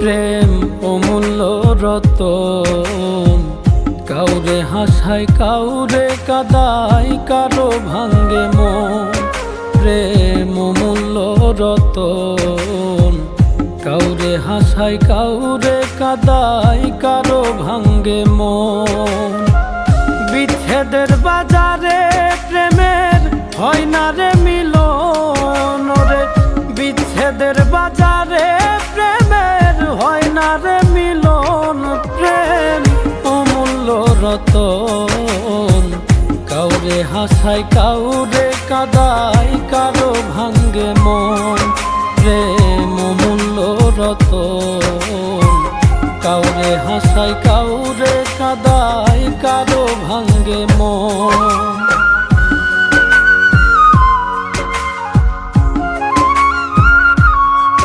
প্রেম অমূল্য রতন, কাউরে হাসায় কাউরে কাদায়, কারো ভাঙ্গে মন। প্রেম অমূল্য রতন, কাউরে হাসায় কাউরে কাদায়, কারো ভাঙ্গে মন। বিচ্ছেদের বাজারে প্রেমের হয় না রে মিলন রে, বিচ্ছেদের বাজারে প্রেমের হয় না রে মিলন। প্রেম অমূল্য রতন, কাউরে হাসায় কাউরে কাদায়, কারো ভাঙ্গে মন। প্রেম অমূল্য রতন, কাউরে হাসায় কাউরে কাদায়, কারো ভাঙ্গে মন।